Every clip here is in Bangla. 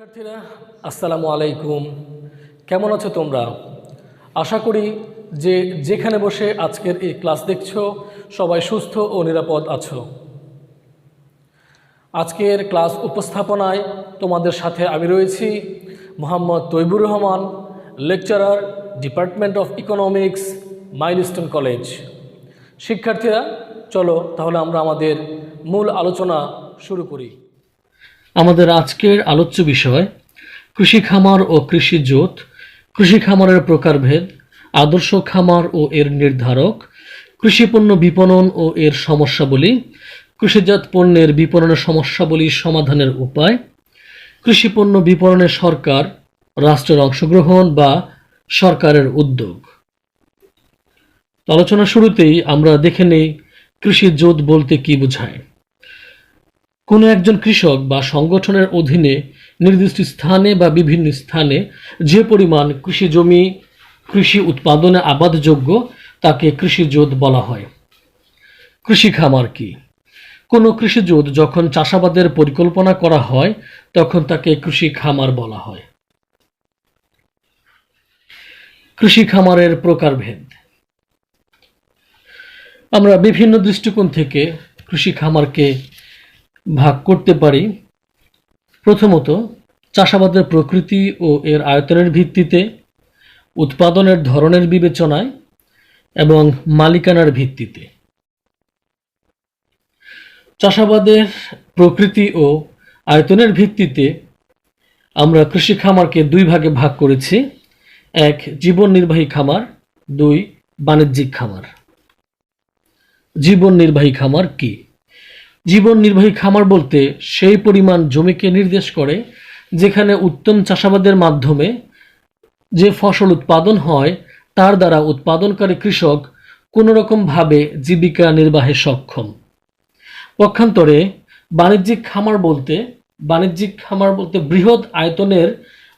শিক্ষার্থীরা আসসালামু আলাইকুম, কেমন আছো তোমরা? আশা করি যে যেখানে বসে আজকের এই ক্লাস দেখছো সবাই সুস্থ ও নিরাপদ আছো। আজকের ক্লাস উপস্থাপনায় তোমাদের সাথে আমি রয়েছি Mohammad Taibur Rahman, lecturer, department of economics, milestone college. শিক্ষার্থীরা চলো তাহলে আমরা আমাদের মূল আলোচনা শুরু করি। আমাদের আজকের আলোচ্য বিষয় কৃষি খামার ও কৃষি জোত, কৃষি খামারের প্রকারভেদ, আদর্শ খামার ও এর নির্ধারক, কৃষিপণ্য বিপণন ও এর সমস্যাবলী, কৃষিজাত পণ্যের বিপণনের সমস্যাবলী সমাধানের উপায়, কৃষিপণ্য বিপণনে সরকার, রাষ্ট্রের অংশগ্রহণ বা সরকারের উদ্যোগ। আলোচনা শুরুতেই আমরা দেখে নেই কৃষি জোত বলতে কি বোঝায়। কোনো একজন কৃষক বা সংগঠনের অধীনে নির্দিষ্ট স্থানে বা বিভিন্ন স্থানে যে পরিমাণ কৃষি জমি কৃষি উৎপাদনে আবাদযোগ্য তাকে কৃষিজোত বলা হয়। কৃষি খামার কি? কোনো কৃষিজোত যখন চাষাবাদের পরিকল্পনা করা হয় তখন তাকে কৃষি খামার বলা হয়। কৃষি খামারের প্রকারভেদ। আমরা বিভিন্ন দৃষ্টিকোণ থেকে কৃষি খামারকে ভাগ করতে পারি। প্রথমত, চাষাবাদের প্রকৃতি ও এর আয়তনের ভিত্তিতে, উৎপাদনের ধরনের বিবেচনায় এবং মালিকানার ভিত্তিতে। চাষাবাদের প্রকৃতি ও আয়তনের ভিত্তিতে আমরা কৃষি খামারকে দুই ভাগে ভাগ করেছি: এক, জীবন নির্বাহী খামার; দুই, বাণিজ্যিক খামার। জীবন নির্বাহী খামার কি? জীবন নির্বাহী খামার বলতে সেই পরিমাণ জমিকে নির্দেশ করে যেখানে উত্তম চাষাবাদের মাধ্যমে যে ফসল উৎপাদন হয় তার দ্বারা উৎপাদনকারী কৃষক কোনোরকমভাবে জীবিকা নির্বাহে সক্ষম। পক্ষান্তরে বাণিজ্যিক খামার বলতে বৃহৎ আয়তনের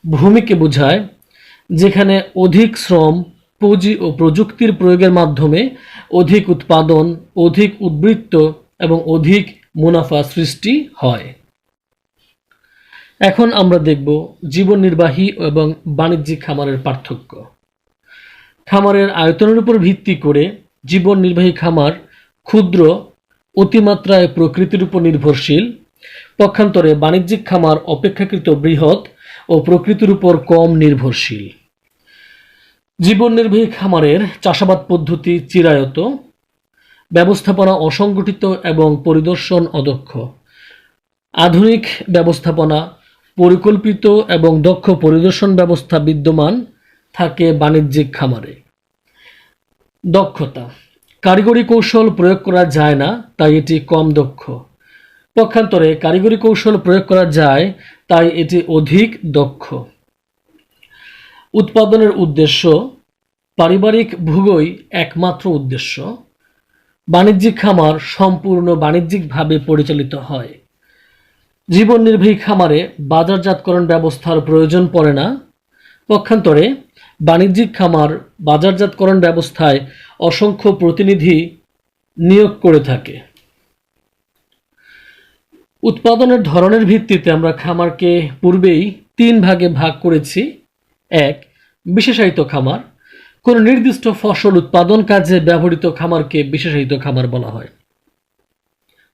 ভূমিকে বোঝায়, যেখানে অধিক শ্রম, পুঁজি ও প্রযুক্তির প্রয়োগের মাধ্যমে অধিক উৎপাদন, অধিক উদ্বৃত্ত এবং অধিক মুনাফা সৃষ্টি হয়। এখন আমরা দেখব জীবন নির্বাহী এবং বাণিজ্যিক খামারের পার্থক্য। খামারের আয়তনের উপর ভিত্তি করে জীবন নির্বাহী খামার ক্ষুদ্র, অতিমাত্রায় প্রকৃতির উপর নির্ভরশীল। পক্ষান্তরে বাণিজ্যিক খামার অপেক্ষাকৃত বৃহৎ ও প্রকৃতির উপর কম নির্ভরশীল। জীবন নির্বাহী খামারের চাষাবাদ পদ্ধতি চিরায়ত, ব্যবস্থাপনা অসংগঠিত এবং পরিদর্শন অদক্ষ। আধুনিক ব্যবস্থাপনা, পরিকল্পিত এবং দক্ষ পরিদর্শন ব্যবস্থা বিদ্যমান থাকে বাণিজ্যিক খামারে। দক্ষতা, কারিগরি কৌশল প্রয়োগ করা যায় না, তাই এটি কম দক্ষ। পক্ষান্তরে কারিগরি কৌশল প্রয়োগ করা যায়, তাই এটি অধিক দক্ষ। উৎপাদনের উদ্দেশ্য, পারিবারিক ভোগই একমাত্র উদ্দেশ্য। বাণিজ্যিক খামার সম্পূর্ণ বাণিজ্যিকভাবে পরিচালিত হয়। জীবন নির্বাহী খামারে বাজারজাতকরণ ব্যবস্থার প্রয়োজন পড়ে না। পক্ষান্তরে বাণিজ্যিক খামার বাজারজাতকরণ ব্যবস্থায় অসংখ্য প্রতিনিধি নিয়োগ করে থাকে। উৎপাদনের ধরনের ভিত্তিতে আমরা খামারকে পূর্বেই তিন ভাগে ভাগ করেছি। এক, বিশেষায়িত খামার। কোনো নির্দিষ্ট ফসল উৎপাদন কাজে ব্যবহৃত খামারকে বিশেষায়িত খামার বলা হয়।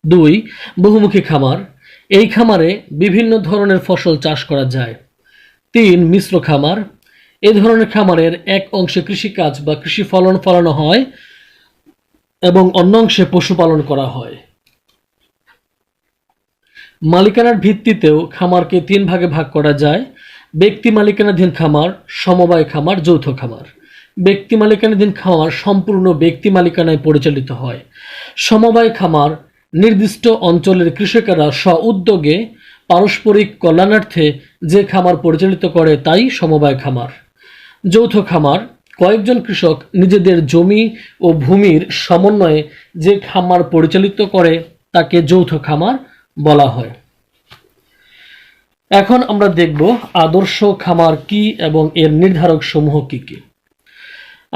দুই, বহুমুখী খামার। এই খামারে বিভিন্ন ধরনের ফসল চাষ করা যায়। তিন, মিশ্র খামার। এই ধরনের খামারের এক অংশে কৃষিকাজ বা কৃষি ফলন ফলানো হয় এবং অন্য অংশে পশুপালন করা হয়। মালিকানার ভিত্তিতেও খামারকে তিন ভাগে ভাগ করা যায়: ব্যক্তি মালিকানাধীন খামার, সমবায় খামার, যৌথ খামার। ব্যক্তি মালিকানাধীন খামার সম্পূর্ণ ব্যক্তি মালিকানায় পরিচালিত হয়। সমবায় খামার নির্দিষ্ট অঞ্চলের কৃষকেরা স্ব-উদ্যোগে পারস্পরিক কল্যাণার্থে যে খামার পরিচালিত করে তাই সমবায় খামার। যৌথ খামার কয়েকজন কৃষক নিজেদের জমি ও ভূমির সমন্বয়ে যে খামার পরিচালিত করে তাকে যৌথ খামার বলা হয়। এখন আমরা দেখব আদর্শ খামার কি এবং এর নির্ধারক সমূহ কি কি।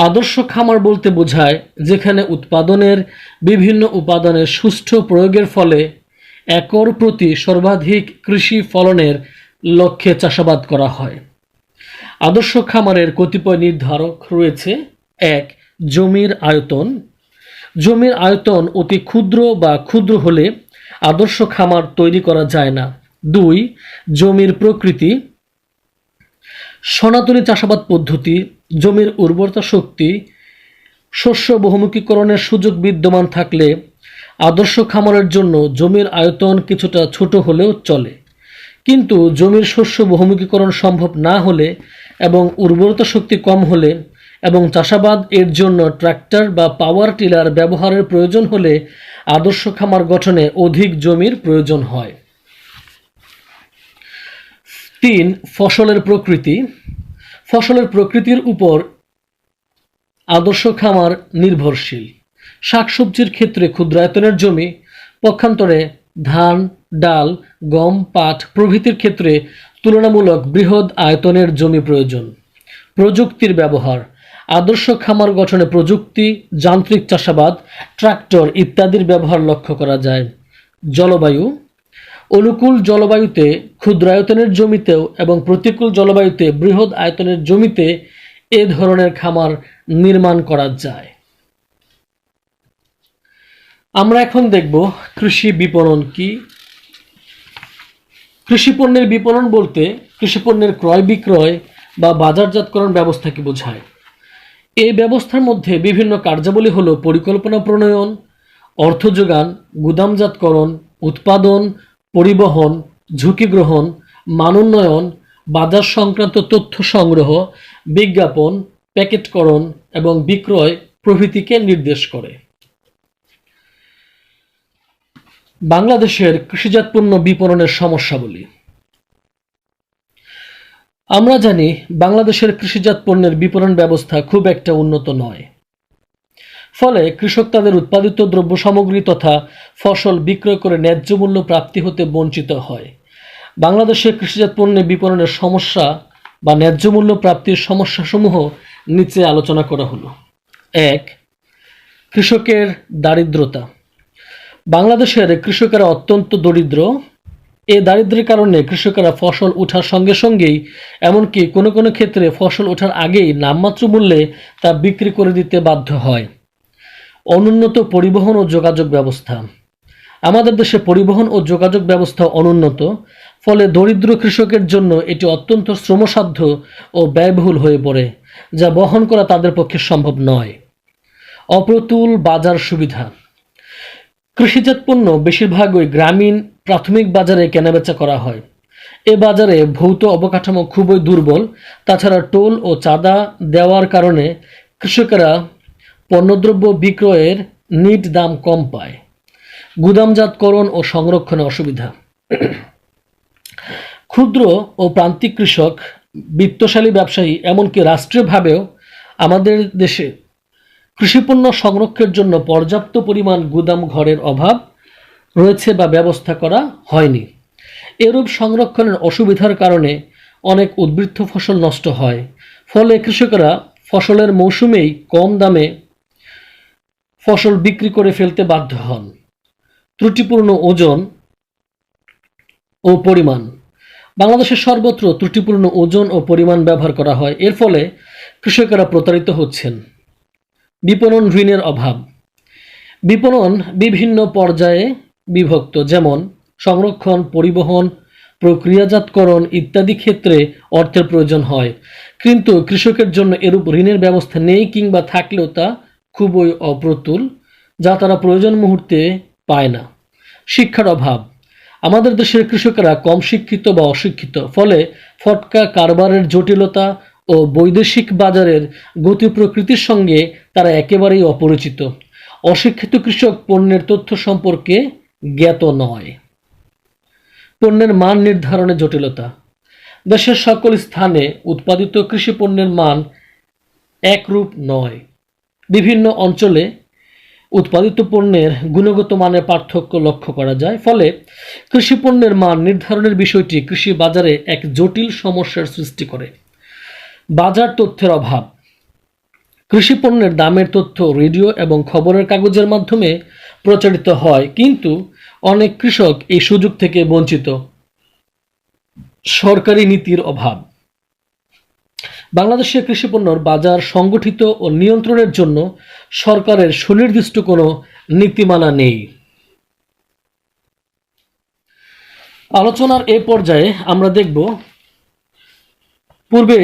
আদর্শ খামার বলতে বোঝায় যেখানে উৎপাদনের বিভিন্ন উপাদানের সুষ্ঠু প্রয়োগের ফলে একর প্রতি সর্বাধিক কৃষি ফলনের লক্ষ্যে চাষাবাদ করা হয়। আদর্শ খামারের কতিপয় নির্ধারক রয়েছে। ১. জমির আয়তন। জমির আয়তন অতি ক্ষুদ্র বা ক্ষুদ্র হলে আদর্শ খামার তৈরি করা যায় না। ২. জমির প্রকৃতি। সনাতনী চাষাবাদ পদ্ধতি, জমির উর্বরতা শক্তি, শস্য বহুমুখীকরণের সুযোগ বিদ্যমান থাকলে আদর্শ খামারের জন্য জমির আয়তন কিছুটা ছোট হলেও চলে। কিন্তু জমির শস্য বহুমুখীকরণ সম্ভব না হলে এবং উর্বরতা শক্তি কম হলে এবং চাষাবাদ এর জন্য ট্রাক্টর বা পাওয়ার টিলার ব্যবহারের প্রয়োজন হলে আদর্শ খামার গঠনে অধিক জমির প্রয়োজন হয়। ৩. ফসলের প্রকৃতি। ফসলের প্রকৃতির উপর আদর্শ খামার নির্ভরশীল। শাকসবজির ক্ষেত্রে ক্ষুদ্রায়তনের জমি, পক্ষান্তরে ধান, ডাল, গম, পাট প্রভৃতির ক্ষেত্রে তুলনামূলক বৃহৎ আয়তনের জমি প্রয়োজন। প্রযুক্তির ব্যবহার। আদর্শ খামার গঠনে প্রযুক্তি, যান্ত্রিক চাষাবাদ, ট্রাক্টর ইত্যাদির ব্যবহার লক্ষ্য করা যায়। জলবায়ু। অনুকূল জলবায়ুতে ক্ষুদ্রায়তনের জমিতেও এবং প্রতিকূল জলবায়ুতে বৃহৎ আয়তনের জমিতে এ ধরনের খামার নির্মাণ করা যায়। আমরা এখন দেখব কৃষি বিপণন কি। কৃষি পণ্যের বিপণন বলতে কৃষি পণ্যের ক্রয় বিক্রয় বা বাজারজাতকরণ ব্যবস্থাকে বোঝায়। এই ব্যবস্থার মধ্যে বিভিন্ন কার্যাবলী হলো পরিকল্পনা প্রণয়ন, অর্থ যোগান, গুদামজাতকরণ, উৎপাদন, পরিবহন, ঝুঁকি গ্রহণ, মানোন্নয়ন, বাজার সংক্রান্ত তথ্য সংগ্রহ, বিজ্ঞাপন, প্যাকেটকরণ এবং বিক্রয় প্রভৃতিকে নির্দেশ করে। বাংলাদেশের কৃষিজাত পণ্য বিপণনের সমস্যাবলী। আমরা জানি বাংলাদেশের কৃষিজাত পণ্যের বিপণন ব্যবস্থা খুব একটা উন্নত নয়। ফলে কৃষক তাদের উৎপাদিত দ্রব্য সামগ্রী তথা ফসল বিক্রয় করে ন্যায্য মূল্য প্রাপ্তি হতে বঞ্চিত হয়। বাংলাদেশের কৃষিজাত পণ্যের বিপণনের সমস্যা বা ন্যায্য মূল্য প্রাপ্তির সমস্যাসমূহ নিচে আলোচনা করা হলো। ১. কৃষকের দারিদ্রতা। বাংলাদেশের কৃষকেরা অত্যন্ত দরিদ্র। এই দারিদ্র্যের কারণে কৃষকেরা ফসল ওঠার সঙ্গে সঙ্গেই, এমনকি কোনো কোনো ক্ষেত্রে ফসল ওঠার আগেই নামমাত্র মূল্যে তা বিক্রি করে দিতে বাধ্য হয়। অনুন্নত পরিবহন ও যোগাযোগ ব্যবস্থা। আমাদের দেশে পরিবহন ও যোগাযোগ ব্যবস্থা অনুন্নত, ফলে দরিদ্র কৃষকের জন্য এটি অত্যন্ত শ্রমসাধ্য ও ব্যয়বহুল হয়ে পড়ে, যা বহন করা তাদের পক্ষে সম্ভব নয়। অপ্রতুল বাজার সুবিধা। কৃষিজাত পণ্য বেশিরভাগই গ্রামীণ প্রাথমিক বাজারে কেনাবেচা করা হয়। এ বাজারে ভৌত অবকাঠামো খুবই দুর্বল। তাছাড়া টোল ও চাঁদা দেওয়ার কারণে কৃষকেরা পণ্যদ্রব্য বিক্রয়ের নিট দাম কম পায়। গুদামজাতকরণ ও সংরক্ষণে অসুবিধা। ক্ষুদ্র ও প্রান্তিক কৃষক, বিত্তশালী ব্যবসায়ী, এমনকি রাষ্ট্রীয়ভাবেও আমাদের দেশে কৃষিপণ্য সংরক্ষণের জন্য পর্যাপ্ত পরিমাণ গুদাম ঘরের অভাব রয়েছে বা ব্যবস্থা করা হয়নি। এরূপ সংরক্ষণের অসুবিধার কারণে অনেক উদ্বৃত্ত ফসল নষ্ট হয়। ফলে কৃষকেরা ফসলের মৌসুমেই কম দামে ফসল বিক্রি করে ফেলতে বাধ্য হন। ত্রুটিপূর্ণ ওজন ও পরিমাণ। বাংলাদেশের সর্বত্র ত্রুটিপূর্ণ ওজন ও পরিমাণ ব্যবহার করা হয়। এর ফলে কৃষকেরা প্রতারিত হচ্ছেন। বিপণন ঋণের অভাব। বিপণন বিভিন্ন পর্যায়ে বিভক্ত, যেমন সংরক্ষণ, পরিবহন, প্রক্রিয়াজাতকরণ ইত্যাদি ক্ষেত্রে অর্থের প্রয়োজন হয়, কিন্তু কৃষকের জন্য এরূপ ঋণের ব্যবস্থা নেই, কিংবা থাকলেও তা খুবই অপ্রতুল, যা তারা প্রয়োজন মুহূর্তে পায় না। শিক্ষার অভাব। আমাদের দেশের কৃষকেরা কম শিক্ষিত বা অশিক্ষিত, ফলে ফটকা কারবারের জটিলতা ও বৈদেশিক বাজারের গতি প্রকৃতির সঙ্গে তারা একেবারেই অপরিচিত। অশিক্ষিত কৃষক পণ্যের তথ্য সম্পর্কে জ্ঞাত নয়। পণ্যের মান নির্ধারণে জটিলতা। দেশের সকল স্থানে উৎপাদিত কৃষি পণ্যের মান একরূপ নয়। বিভিন্ন অঞ্চলে উৎপাদিত পণ্যের গুণগত মানের পার্থক্য লক্ষ্য করা যায়। ফলে কৃষি পণ্যের মান নির্ধারণের বিষয়টি কৃষি বাজারে এক জটিল সমস্যার সৃষ্টি করে। বাজার তথ্যের অভাব। কৃষি পণ্যের দামের তথ্য রেডিও এবং খবরের কাগজের মাধ্যমে প্রচারিত হয়, কিন্তু অনেক কৃষক এই সুযোগ থেকে বঞ্চিত। সরকারি নীতির অভাব। বাংলাদেশে কৃষিপণ্যের বাজার সংগঠিত ও নিয়ন্ত্রণের জন্য সরকারের সুনির্দিষ্ট কোনো নীতিমালা নেই। আলোচনার এ পর্যায়ে আমরা দেখব পূর্বে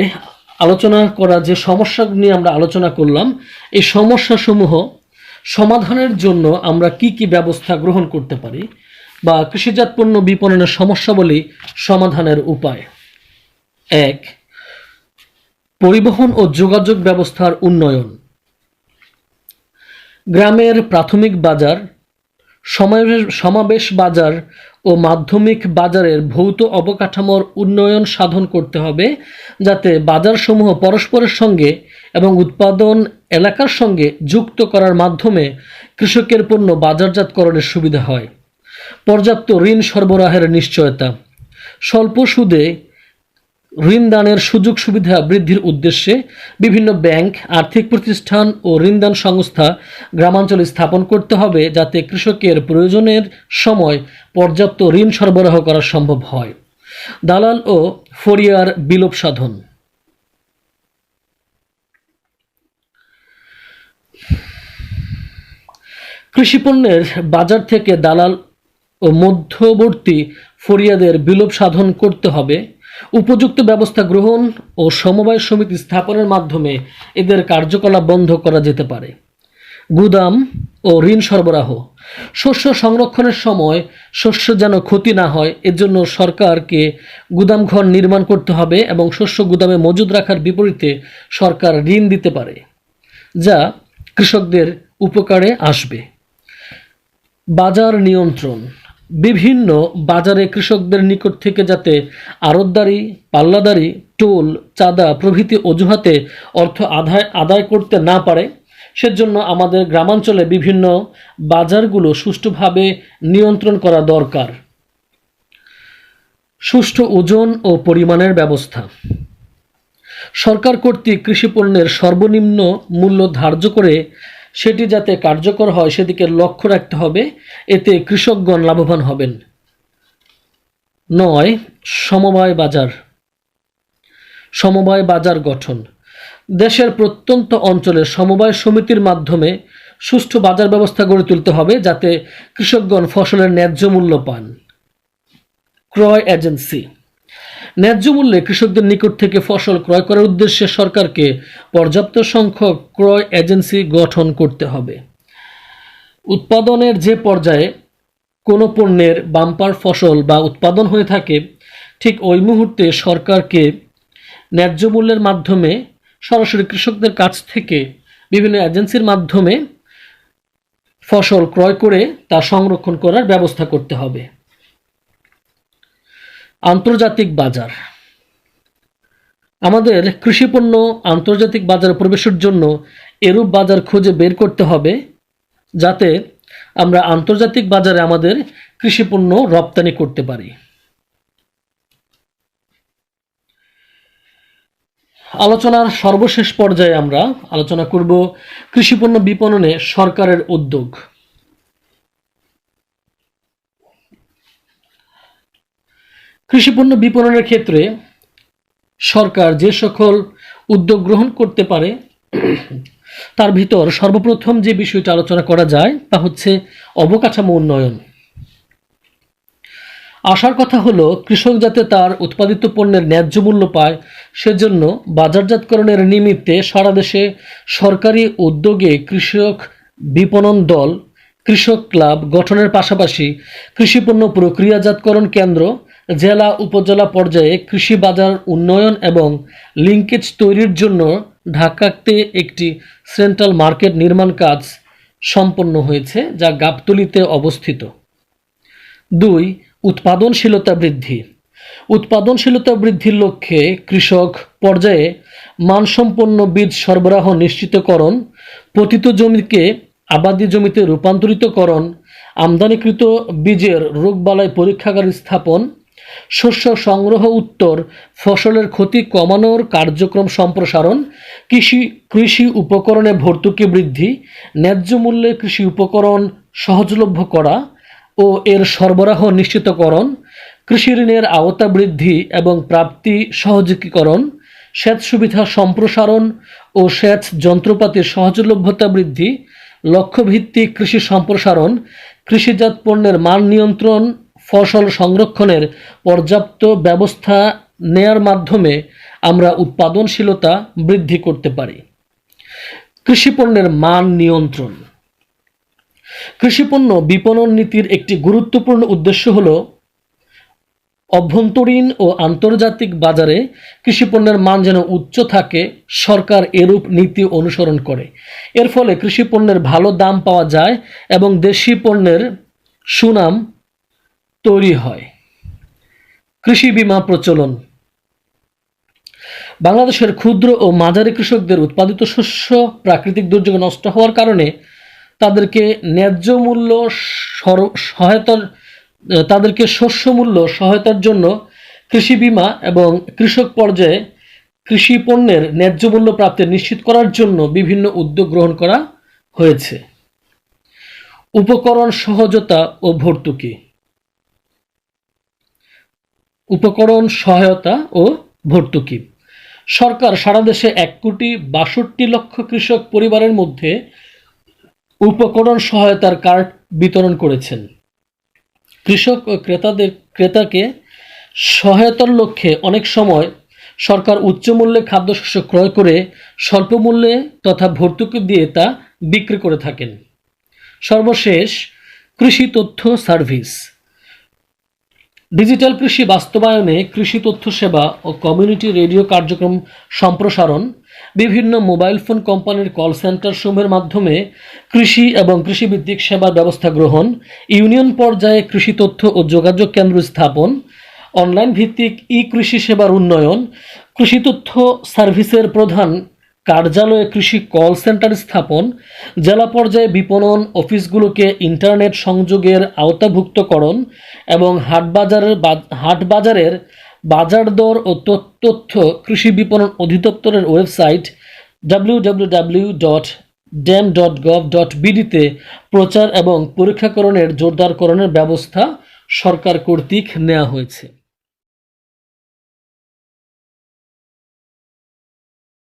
আলোচনা করা যে সমস্যা নিয়ে আমরা আলোচনা করলাম, এই সমস্যাসমূহ সমাধানের জন্য আমরা কি কি ব্যবস্থা গ্রহণ করতে পারি বা কৃষিজাত পণ্য বিপণনের সমস্যাবলী সমাধানের উপায়। 1. পরিবহন ও যোগাযোগ ব্যবস্থার উন্নয়ন। গ্রামের প্রাথমিক বাজার, সমাবেশ বাজার ও মাধ্যমিক বাজারের ভৌত অবকাঠামোর উন্নয়ন সাধন করতে হবে, যাতে বাজারসমূহ পরস্পরের সঙ্গে এবং উৎপাদন এলাকার সঙ্গে যুক্ত করার মাধ্যমে কৃষকের পণ্য বাজারজাতকরণের সুবিধা হয়। পর্যাপ্ত ঋণ সরবরাহের নিশ্চয়তা। স্বল্প সুদে ঋণদানের সুযোগ সুবিধা বৃদ্ধির উদ্দেশ্যে বিভিন্ন ব্যাংক, আর্থিক প্রতিষ্ঠান ও ঋণদান সংস্থা গ্রামাঞ্চলে স্থাপন করতে হবে, যাতে কৃষকের প্রয়োজনের সময় পর্যাপ্ত ঋণ সরবরাহ করা সম্ভব হয়। দালাল ও ফরিয়ার বিলোপ সাধন। কৃষিপণ্যের বাজার থেকে দালাল ও মধ্যবর্তী ফরিয়াদের বিলোপ সাধন করতে হবে। উপযুক্ত ব্যবস্থা গ্রহণ ও সমবায় সমিতি স্থাপনের মাধ্যমে এদের কার্যকলাপ বন্ধ করা যেতে পারে। গুদাম ও ঋণ সরবরাহ। শস্য সংরক্ষণের সময় শস্য যেন ক্ষতি না হয়, এজন্য সরকারকে গুদামঘর নির্মাণ করতে হবে এবং শস্য গুদামে মজুদ রাখার বিপরীতে সরকার ঋণ দিতে পারে, যা কৃষকদের উপকারে আসবে। বাজার নিয়ন্ত্রণ। বিভিন্ন বাজারে কৃষকদের নিকট থেকে যাতে আড়তদারি, পাল্লাদারি, টোল, চাঁদা প্রভৃতি অজুহাতে অর্থ আদায় করতে না পারে, সেজন্য আমাদের গ্রামাঞ্চলে বিভিন্ন বাজারগুলো সুষ্ঠুভাবে নিয়ন্ত্রণ করা দরকার। সুষ্ঠু ওজন ও পরিমাণের ব্যবস্থা। সরকার কর্তৃক কৃষিপণ্যের সর্বনিম্ন মূল্য ধার্য করে সেটি যাতে কার্যকর হয় সেদিকে লক্ষ্য রাখতে হবে, এতে কৃষকগণ লাভবান হবেন। 9. সমবায় বাজার। সমবায় বাজার গঠন। দেশের প্রত্যন্ত অঞ্চলে সমবায় সমিতির মাধ্যমে সুষ্ঠু বাজার ব্যবস্থা গড়ে তুলতে হবে, যাতে কৃষকগণ ফসলের ন্যায্য মূল্য পান। ক্রয় এজেন্সি। ন্যায্য মূল্যে কৃষকদের নিকট থেকে ফসল ক্রয় করার উদ্দেশ্যে সরকারকে পর্যাপ্ত সংখ্যক ক্রয় এজেন্সি গঠন করতে হবে। উৎপাদনের যে পর্যায়ে কোনো পণ্যের বাম্পার ফসল বা উৎপাদন হয়ে থাকে, ঠিক ওই মুহূর্তে সরকারকে ন্যায্য মূল্যের মাধ্যমে সরাসরি কৃষকদের কাছ থেকে বিভিন্ন এজেন্সির মাধ্যমে ফসল ক্রয় করে তা সংরক্ষণ করার ব্যবস্থা করতে হবে। আন্তর্জাতিক বাজার। আমাদের কৃষিপণ্য আন্তর্জাতিক বাজারে প্রবেশের জন্য এরূপ বাজার খুঁজে বের করতে হবে, যাতে আমরা আন্তর্জাতিক বাজারে আমাদের কৃষিপণ্য রপ্তানি করতে পারি। আলোচনার সর্বশেষ পর্যায়ে আমরা আলোচনা করব কৃষিপণ্য বিপণনে সরকারের উদ্যোগ। কৃষিপণ্য বিপণনের ক্ষেত্রে সরকার যে সকল উদ্যোগ গ্রহণ করতে পারে তার ভিতর সর্বপ্রথম যে বিষয়টা আলোচনা করা যায় তা হচ্ছে অবকাঠামো উন্নয়ন। আশার কথা হলো কৃষক যাতে তার উৎপাদিত পণ্যের ন্যায্য মূল্য পায়, সেজন্য বাজারজাতকরণের নিমিত্তে সারা দেশে সরকারি উদ্যোগে কৃষক বিপণন দল, কৃষক ক্লাব গঠনের পাশাপাশি কৃষিপণ্য প্রক্রিয়াজাতকরণ কেন্দ্র, জেলা উপজেলা পর্যায়ে কৃষি বাজার উন্নয়ন এবং লিঙ্কেজ তৈরির জন্য ঢাকাতে একটি সেন্ট্রাল মার্কেট নির্মাণ কাজ সম্পন্ন হয়েছে, যা গাবতলীতে অবস্থিত। 2. উৎপাদনশীলতা বৃদ্ধি। উৎপাদনশীলতা বৃদ্ধির লক্ষ্যে কৃষক পর্যায়ে মানসম্পন্ন বীজ সরবরাহ নিশ্চিতকরণ, পতিত জমিকে আবাদি জমিতে রূপান্তরিতকরণ, আমদানিকৃত বীজের রোগবালাই পরীক্ষাগার স্থাপন, শস্য সংগ্রহ উত্তর ফসলের ক্ষতি কমানোর কার্যক্রম সম্প্রসারণ, কৃষি উপকরণে ভর্তুকি বৃদ্ধি, ন্যায্য মূল্যে কৃষি উপকরণ সহজলভ্য করা ও এর সরবরাহ নিশ্চিতকরণ, কৃষি ঋণের আওতা বৃদ্ধি এবং প্রাপ্তি সহজীকরণ, সেচ সুবিধা সম্প্রসারণ ও সেচ যন্ত্রপাতির সহজলভ্যতা বৃদ্ধি, লক্ষ্যভিত্তিক কৃষি সম্প্রসারণ, কৃষিজাত পণ্যের মান নিয়ন্ত্রণ, ফসল সংরক্ষণের পর্যাপ্ত ব্যবস্থা নেয়ার মাধ্যমে আমরা উৎপাদনশীলতা বৃদ্ধি করতে পারি। কৃষি পণ্যের মান নিয়ন্ত্রণ। কৃষিপণ্য বিপণন নীতির একটি গুরুত্বপূর্ণ উদ্দেশ্য হল অভ্যন্তরীণ ও আন্তর্জাতিক বাজারে কৃষিপণ্যের মান যেন উচ্চ থাকে, সরকার এরূপ নীতি অনুসরণ করে। এর ফলে কৃষিপণ্যের ভালো দাম পাওয়া যায় এবং দেশি পণ্যের সুনাম তৈরি হয়। কৃষি বীমা প্রচলন। বাংলাদেশের ক্ষুদ্র ও মাঝারি কৃষকদের উৎপাদিত শস্য প্রাকৃতিক দুর্যোগে নষ্ট হওয়ার কারণে তাদেরকে ন্যায্য মূল্য তাদেরকে শস্য মূল্য সহায়তার জন্য কৃষি বীমা এবং কৃষক পর্যায়ে কৃষি পণ্যের ন্যায্য মূল্য প্রাপ্তি নিশ্চিত করার জন্য বিভিন্ন উদ্যোগ গ্রহণ করা হয়েছে। উপকরণ সহজতা ও ভর্তুকি। উপকরণ সহায়তা ও ভর্তুকি। সরকার সারা দেশে 1,62,00,000 কৃষক পরিবারের মধ্যে উপকরণ সহায়তার কার্ড বিতরণ করেছেন। কৃষক ও ক্রেতাকে সহায়তার লক্ষ্যে অনেক সময় সরকার উচ্চ মূল্যে খাদ্যশস্য ক্রয় করে স্বল্প মূল্যে তথা ভর্তুকি দিয়ে তা বিক্রি করে থাকেন। সর্বশেষ, কৃষি তথ্য সার্ভিস। ডিজিটাল কৃষি বাস্তবায়নে কৃষি তথ্য সেবা ও কমিউনিটি রেডিও কার্যক্রম সম্প্রসারণ, বিভিন্ন মোবাইল ফোন কোম্পানির কল সেন্টার সমূহের মাধ্যমে কৃষি এবং কৃষিভিত্তিক সেবার ব্যবস্থা গ্রহণ, ইউনিয়ন পর্যায়ে কৃষি তথ্য ও যোগাযোগ কেন্দ্র স্থাপন, অনলাইন ভিত্তিক কৃষি সেবার উন্নয়ন, কৃষি তথ্য সার্ভিসের প্রধান কার্যালয়ে কৃষি কল সেন্টার স্থাপন, জেলা পর্যায়ে বিপণন অফিসগুলোকে ইন্টারনেট সংযোগের আওতাভুক্তকরণ এবং হাটবাজারের বাজার দর ও তথ্য কৃষি বিপণন অধিদপ্তরের ওয়েবসাইট www.dem.gov.bd-তে প্রচার এবং পরীক্ষাকরণের জোরদারকরণের ব্যবস্থা সরকার কর্তৃক নেওয়া হয়েছে।